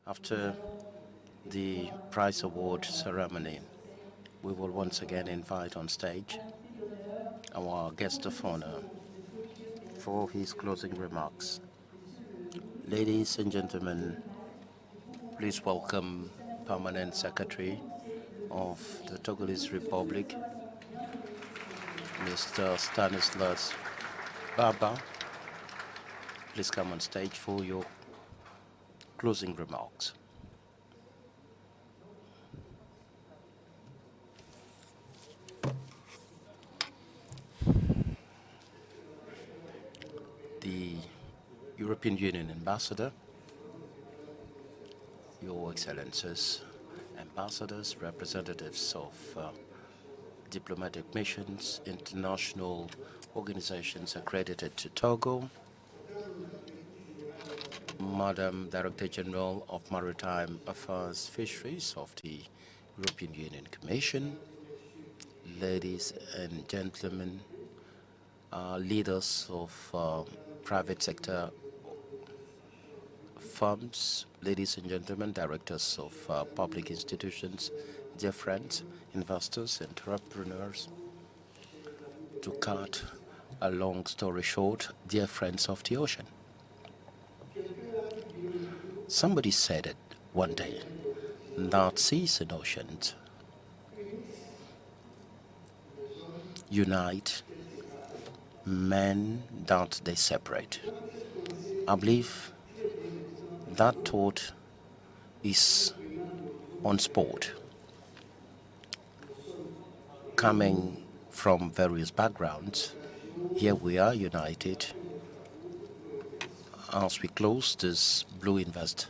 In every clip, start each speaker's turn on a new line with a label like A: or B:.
A: After the prize award ceremony, we will once again invite on stage our guest of honor for his closing remarks. Ladies and gentlemen, please welcome Permanent Secretary of the Togolese Republic, Mr. Stanislas Baba. Please come on stage for your closing remarks. The European Union Ambassador, Your Excellencies, ambassadors, representatives of diplomatic missions, international organizations accredited to Togo, Madam Director General of Maritime Affairs Fisheries of the European Union Commission, ladies and gentlemen, leaders of private sector firms, ladies and gentlemen, directors of public institutions, dear friends, investors, entrepreneurs. To cut a long story short, dear friends of the ocean. Somebody said it one day that seas and oceans unite men that they separate. I believe that thought is on sport. Coming from various backgrounds, here we are united as we close this Blue Invest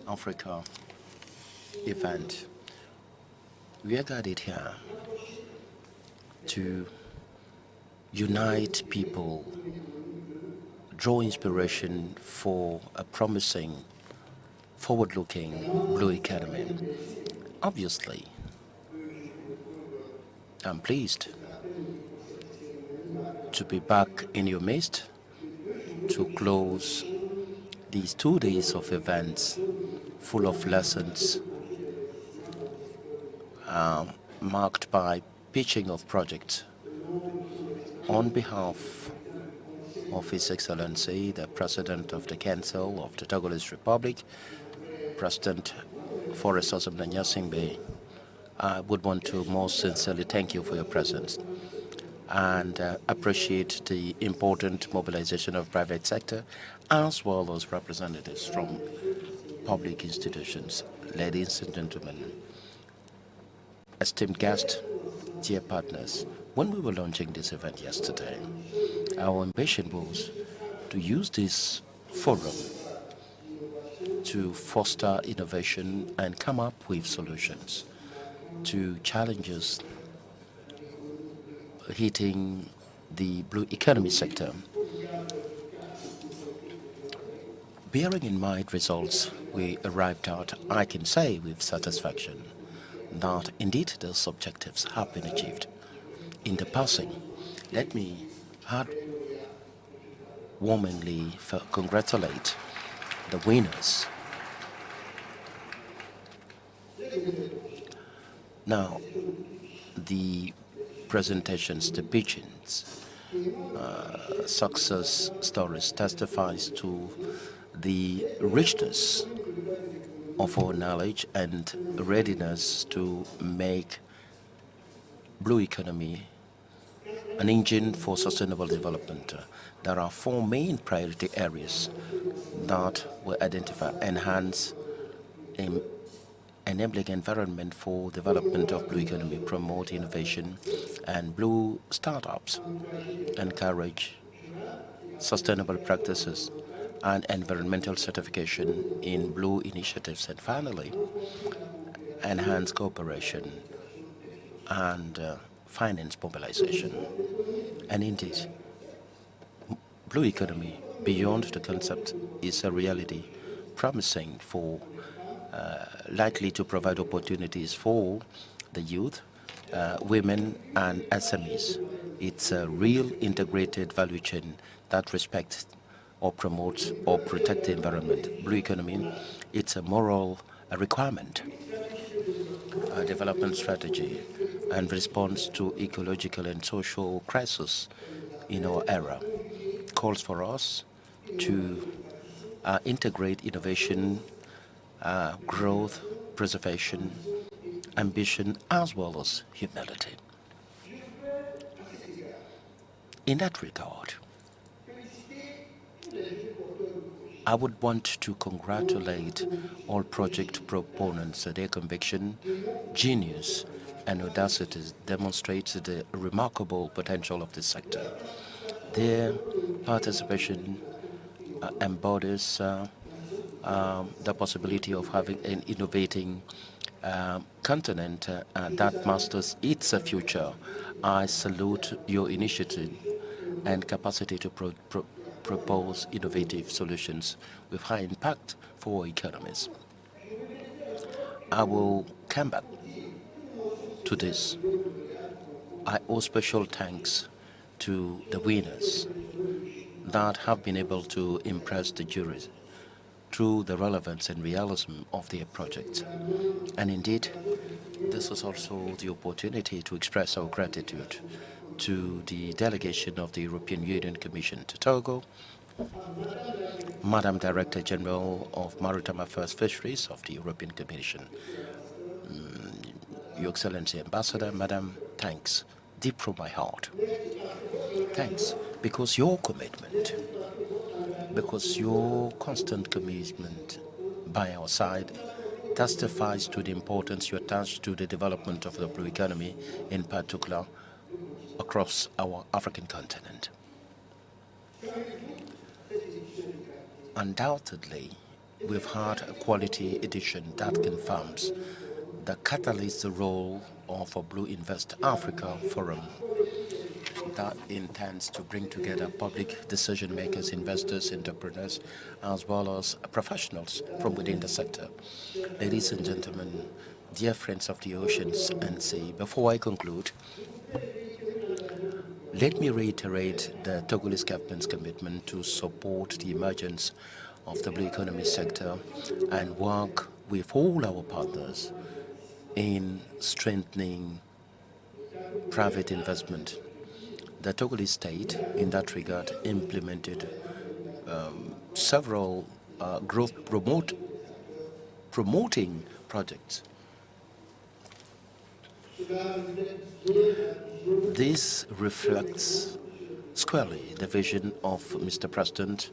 A: Africa event. We are gathered here to unite people, draw inspiration for a promising, forward-looking blue economy. Obviously, I'm pleased to be back in your midst to close these 2 days of events full of lessons, marked by pitching of projects on behalf of His Excellency, the President of the Council of the Togolese Republic, President Forrest Osamna. I would want to most sincerely thank you for your presence and appreciate the important mobilization of private sector as well as representatives from public institutions. Ladies and gentlemen, esteemed guests, dear partners, when we were launching this event yesterday, our ambition was to use this forum to foster innovation and come up with solutions to challenges hitting the blue economy sector. Bearing in mind results we arrived at, I can say with satisfaction that indeed those objectives have been achieved. In the passing, let me warmly congratulate the winners. Now, the presentations, the pitchings, success stories testifies to the richness of our knowledge and readiness to make blue economy an engine for sustainable development. There are 4 main priority areas that were identified: enhance enabling environment for development of blue economy, promote innovation and blue startups, encourage sustainable practices and environmental certification in blue initiatives, and finally, enhance cooperation and finance mobilization. And indeed, blue economy beyond the concept is a reality, promising for likely to provide opportunities for the youth, women and SMEs. It's a real integrated value chain that respects or promote or protect the environment. Blue economy, it's a moral requirement, a development strategy, and response to ecological and social crisis in our era. Calls for us to integrate innovation, growth, preservation, ambition, as well as humility. In that regard, I would want to congratulate all project proponents. Their conviction, genius, and audacity demonstrates the remarkable potential of this sector. Their participation embodies the possibility of having an innovating continent that masters its future. I salute your initiative and capacity to propose innovative solutions with high impact for economies. I will come back to this. I owe special thanks to the winners that have been able to impress the juries through the relevance and realism of their projects. And indeed, this is also the opportunity to express our gratitude to the delegation of the European Union Commission to Togo, Madam Director General of Maritime Affairs Fisheries of the European Commission, Your Excellency Ambassador, Madam, thanks deep from my heart. Thanks because your commitment, because your constant commitment by our side testifies to the importance you attach to the development of the blue economy, in particular across our African continent. Undoubtedly, we've had a quality edition that confirms the catalyst role of a Blue Invest Africa Forum that intends to bring together public decision makers, investors, entrepreneurs, as well as professionals from within the sector. Ladies and gentlemen, dear friends of the oceans and sea, before I conclude, let me reiterate the Togolese government's commitment to support the emergence of the blue economy sector and work with all our partners in strengthening private investment. The Togolese state, in that regard, implemented several growth promoting projects. This reflects squarely the vision of Mr. President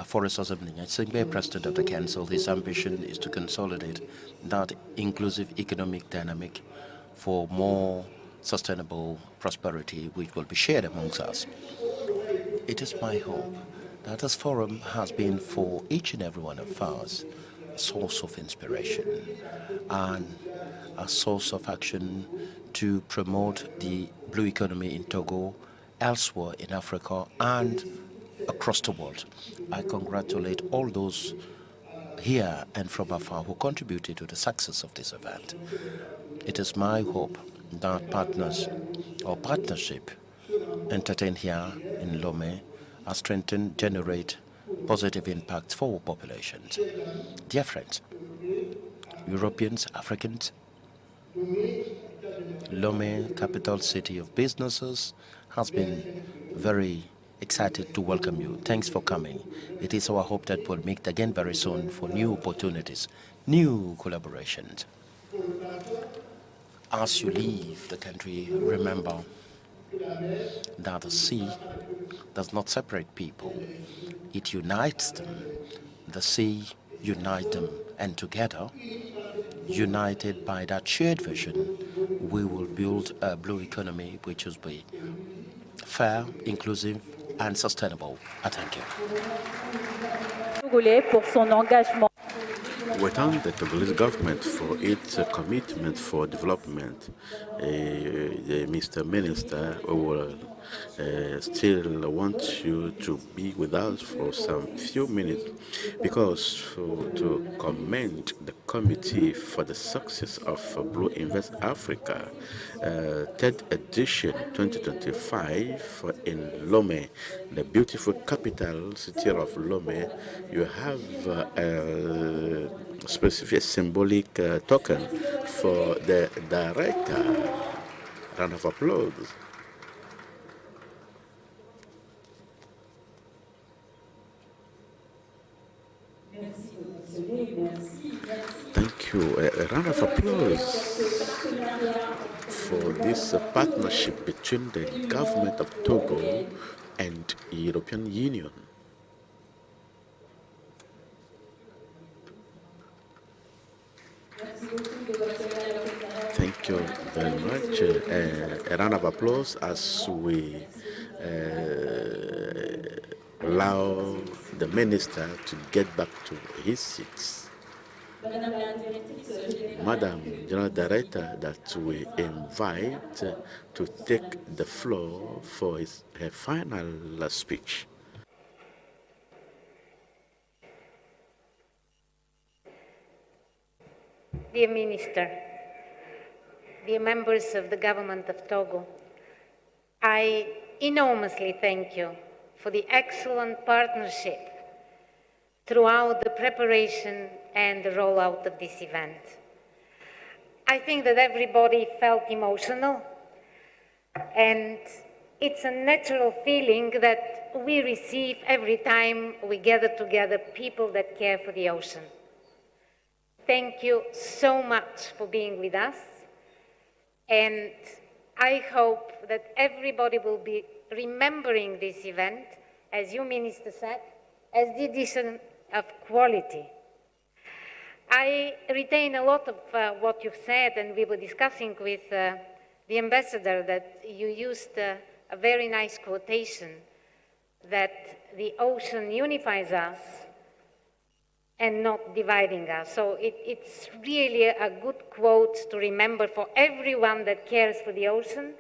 A: Forrest Osabningwe, President of the Council. His ambition is to consolidate that inclusive economic dynamic for more sustainable prosperity which will be shared amongst us. It is my hope that this forum has been for each and every one of us a source of inspiration and a source of action to promote the blue economy in Togo, elsewhere in Africa, and across the world. I congratulate all those here and from afar who contributed to the success of this event. It is my hope that partners or partnership entertained here in Lomé are strengthened, generate positive impacts for populations. Dear friends, Europeans, Africans, Lomé, capital city of businesses, has been very excited to welcome you. Thanks for coming. It is our hope that we'll meet again very soon for new opportunities, new collaborations. As you leave the country, remember that the sea does not separate people. It unites them. The sea unites them, and together, united by that shared vision, we will build a blue economy which will be fair, inclusive, and sustainable. I thank you.
B: We thank the Togolese government for its commitment for development. Mr. Minister, we will still want you to be with us for some few minutes because to commend the committee for the success of Blue Invest Africa, third edition 2025 in Lomé. the beautiful capital city of Lome, you have a specific symbolic token for the director. Round of applause. Thank you. A round of applause for this partnership between the government of Togo and European Union. Thank you very much. A round of applause as we allow the minister to get back to his seats. Madam General Director, that we invite to take the floor for her final speech.
C: Dear Minister, dear members of the government of Togo, I enormously thank you for the excellent partnership throughout the preparation and the rollout of this event. I think that everybody felt emotional, and it's a natural feeling that we receive every time we gather together people that care for the ocean. Thank you so much for being with us, and I hope that everybody will be remembering this event, as you, Minister, said, as the addition of quality. I retain a lot of what you've said, and we were discussing with the ambassador that you used a very nice quotation that the ocean unifies us and not dividing us. So it's really a good quote to remember for everyone that cares for the ocean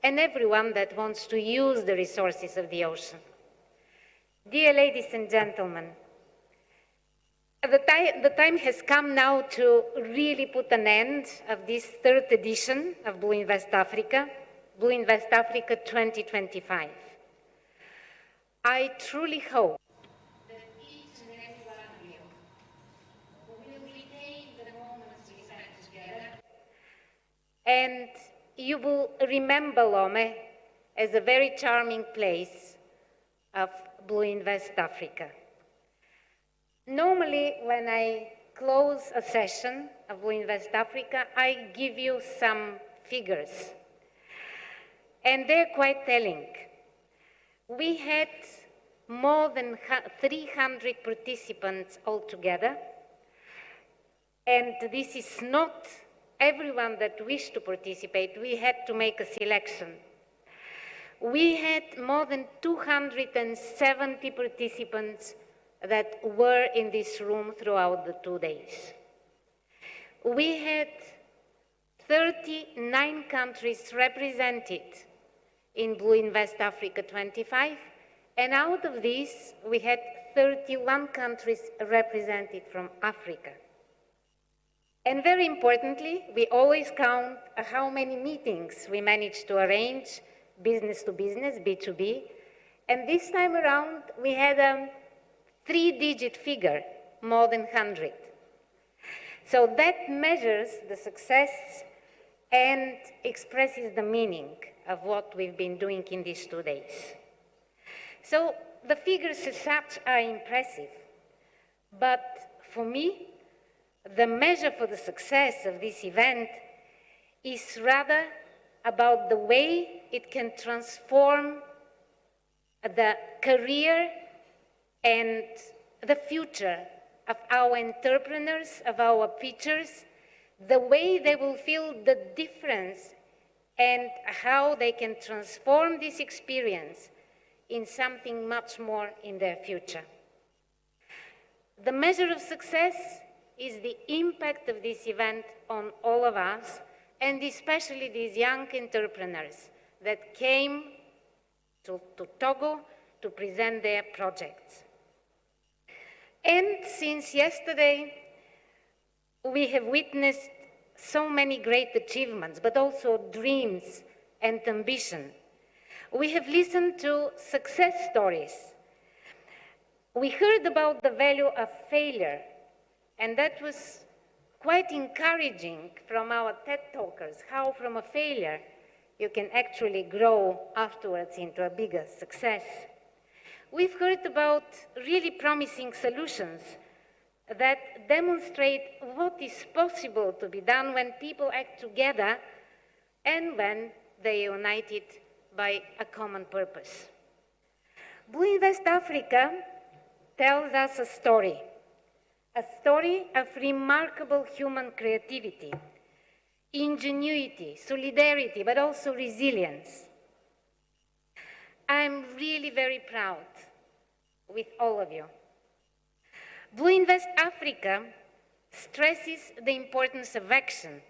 C: and everyone that wants to use the resources of the ocean. Dear ladies and gentlemen, the time has come now to really put an end of this third edition of Blue Invest Africa 2025. I truly hope that each and every one of you will retain the moments we spent together, and you will remember Lome as a very charming place of Blue Invest Africa. Normally, when I close a session of Blue Invest Africa, I give you some figures, and they're quite telling. We had more than 300 participants altogether, and this is not everyone that wished to participate. We had to make a selection. We had more than 270 participants that were in this room throughout the 2 days. We had 39 countries represented in Blue Invest Africa 25, and out of these, we had 31 countries represented from Africa. And very importantly, we always count how many meetings we managed to arrange, business to business, B2B, and this time around, we had a 3-digit figure, more than 100. So that measures the success and expresses the meaning of what we've been doing in these 2 days. So the figures as such are impressive, but for me, the measure for the success of this event is rather about the way it can transform the career and the future of our entrepreneurs, of our pitchers, the way they will feel the difference and how they can transform this experience in something much more in their future. The measure of success is the impact of this event on all of us, and especially these young entrepreneurs that came to Togo to present their projects. And since yesterday, we have witnessed so many great achievements, but also dreams and ambition. We have listened to success stories. We heard about the value of failure, and that was quite encouraging from our TED talkers, how from a failure you can actually grow afterwards into a bigger success. We've heard about really promising solutions that demonstrate what is possible to be done when people act together and when they are united by a common purpose. Blue Invest Africa tells us a story of remarkable human creativity, ingenuity, solidarity, but also resilience. I'm really very proud with all of you. Blue Invest Africa stresses the importance of action.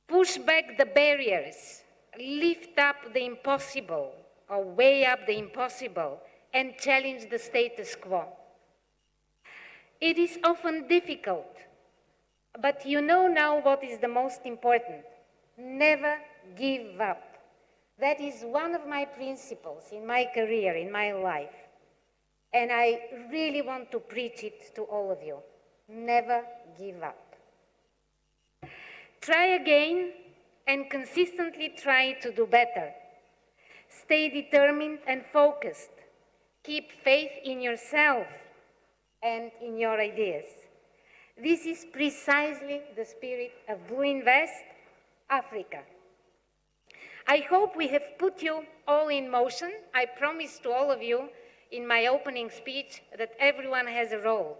C: Push back the barriers, lift up the impossible, or weigh up the impossible, and challenge the status quo. It is often difficult, but you know now what is the most important. Never give up. That is one of my principles in my career, in my life. And I really want to preach it to all of you. Never give up. Try again and consistently try to do better. Stay determined and focused. Keep faith in yourself and in your ideas. This is precisely the spirit of Blue Invest Africa. I hope we have put you all in motion. I promised to all of you in my opening speech that everyone has a role,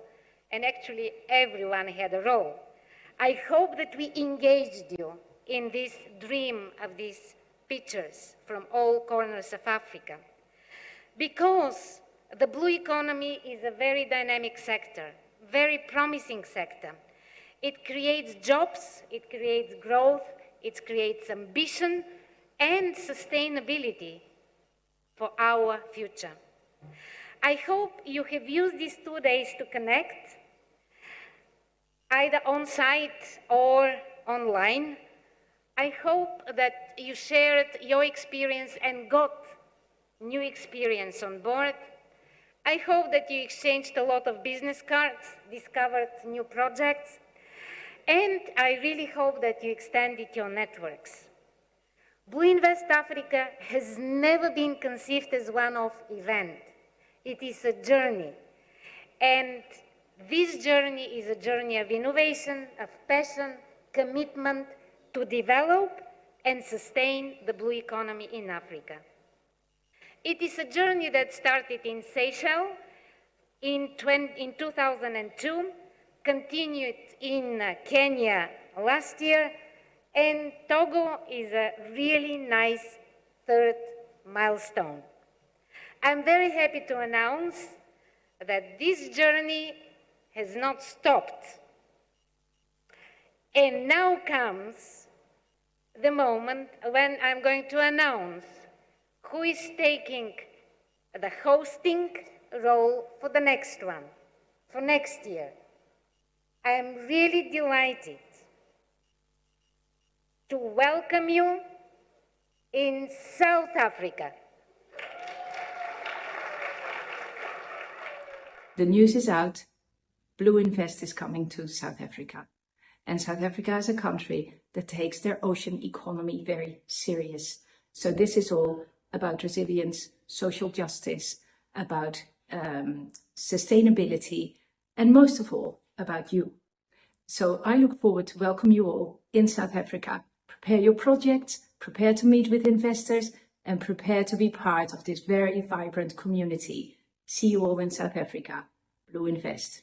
C: and actually everyone had a role. I hope that we engaged you in this dream of these pictures from all corners of Africa, because the blue economy is a very dynamic sector, very promising sector. It creates jobs, it creates growth, it creates ambition and sustainability for our future. I hope you have used these 2 days to connect, either on-site or online. I hope that you shared your experience and got new experience on board. I hope that you exchanged a lot of business cards, discovered new projects, and I really hope that you extended your networks. Blue Invest Africa has never been conceived as one-off event. It is a journey, and this journey is a journey of innovation, of passion, commitment to develop and sustain the blue economy in Africa. It is a journey that started in Seychelles in 2002, continued in Kenya last year, and Togo is a really nice third milestone. I'm very happy to announce that this journey has not stopped. And now comes the moment when I'm going to announce who is taking the hosting role for the next one, for next year. I am really delighted to welcome you in South Africa.
D: The news is out. Blue Invest is coming to South Africa. And South Africa is a country that takes their ocean economy very serious. So this is all about resilience, social justice, about sustainability, and most of all, about you. So I look forward to welcome you all in South Africa. Prepare your projects, prepare to meet with investors, and prepare to be part of this very vibrant community. See you all in South Africa. Blue Invest.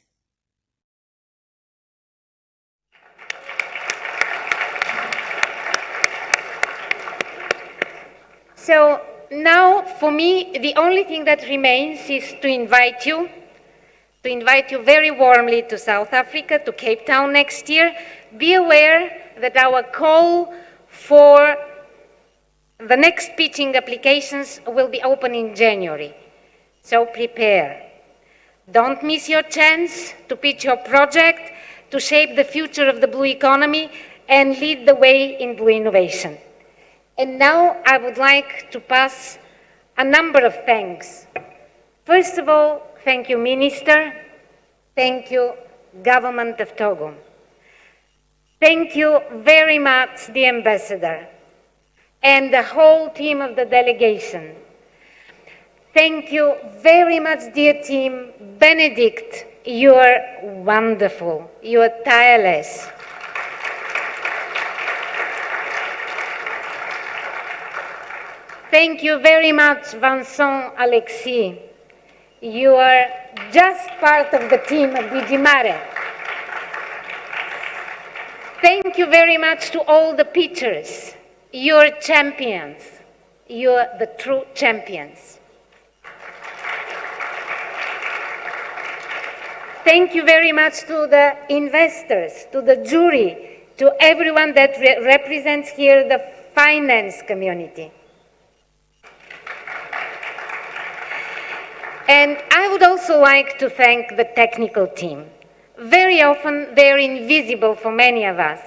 C: So now, for me, the only thing that remains is to invite you very warmly to South Africa, to Cape Town next year. Be aware that our call for the next pitching applications will be open in January. So prepare. Don't miss your chance to pitch your project, to shape the future of the blue economy, and lead the way in blue innovation. And now I would like to pass a number of thanks. First of all, thank you, Minister. Thank you, Government of Togo. Thank you very much, the Ambassador, and the whole team of the delegation. Thank you very much, dear team. Benedict, you are wonderful. You are tireless. Thank you very much, Vincent Alexis. You are just part of the team of Digimare. Thank you very much to all the pitchers. You're champions. You're the true champions. Thank you very much to the investors, to the jury, to everyone that represents here the finance community. And I would also like to thank the technical team. Very often they're invisible for many of us,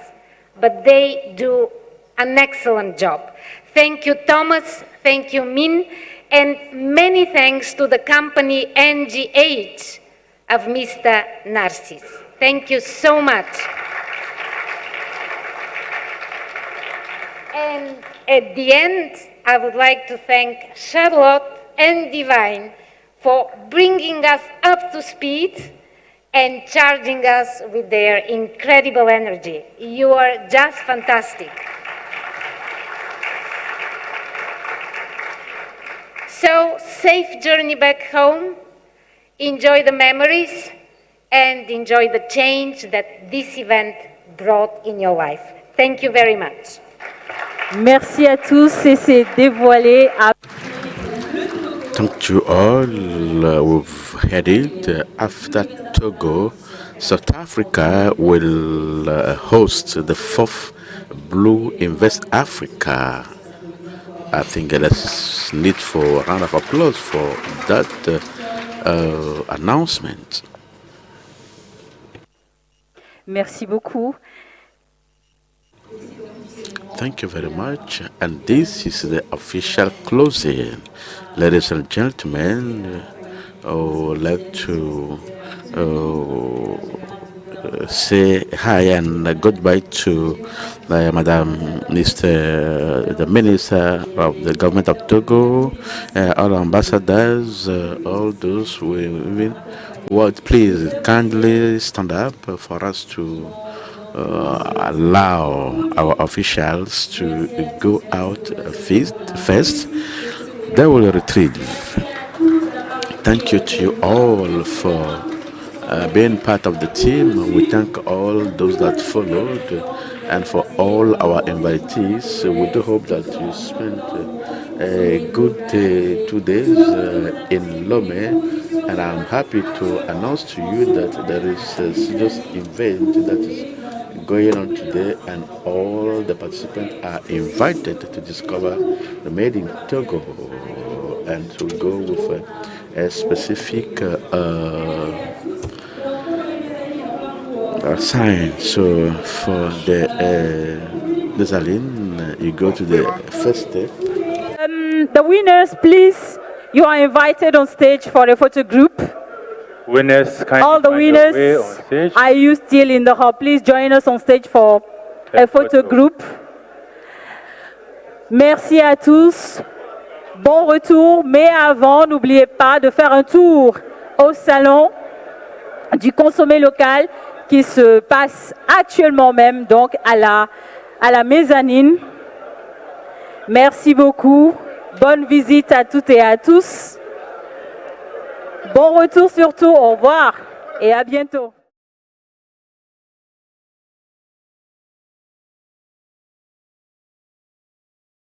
C: but they do an excellent job. Thank you, Thomas. Thank you, Min. And many thanks to the company NGH of Mr. Narcis. Thank you so much. And at the end, I would like to thank Charlotte and Divine for bringing us up to speed and charging us with their incredible energy. You are just fantastic. So, safe journey back home, enjoy the memories, and enjoy the change that this event brought in your life. Thank you very much.
E: Merci à tous et c'est dévoilé à...
B: Thank you all. We've headed after Togo. South Africa will host the 4th Blue Invest Africa. I think there's need for a round of applause for that announcement.
E: Merci beaucoup.
B: Thank you very much. And this is the official closing. Ladies and gentlemen, I would like to say hi and goodbye to Madam Minister, the Minister of the Government of Togo, all ambassadors, all those who would please kindly stand up for us to allow our officials to go out first. They will retrieve. Thank you to you all for being part of the team. We thank all those that followed and for all our invitees. We do hope that you spent a good 2 days in Lome. And I'm happy to announce to you that there is a serious event that is going on today, and all the participants are invited to discover the Made in Togo and to go with a specific sign. So for the Desaline, you go to the first step.
E: The winners, please, you are invited on stage for a photo group.
F: Winners,
E: all the winners, are you still in the hall? Please join us on stage for a photo group. Merci à tous. Bon retour, mais avant, n'oubliez pas de faire un tour au salon du consommé local qui se passe actuellement même, donc à la mezzanine. Merci beaucoup. Bonne visite à toutes et à tous. Bon retour surtout, au revoir et à bientôt.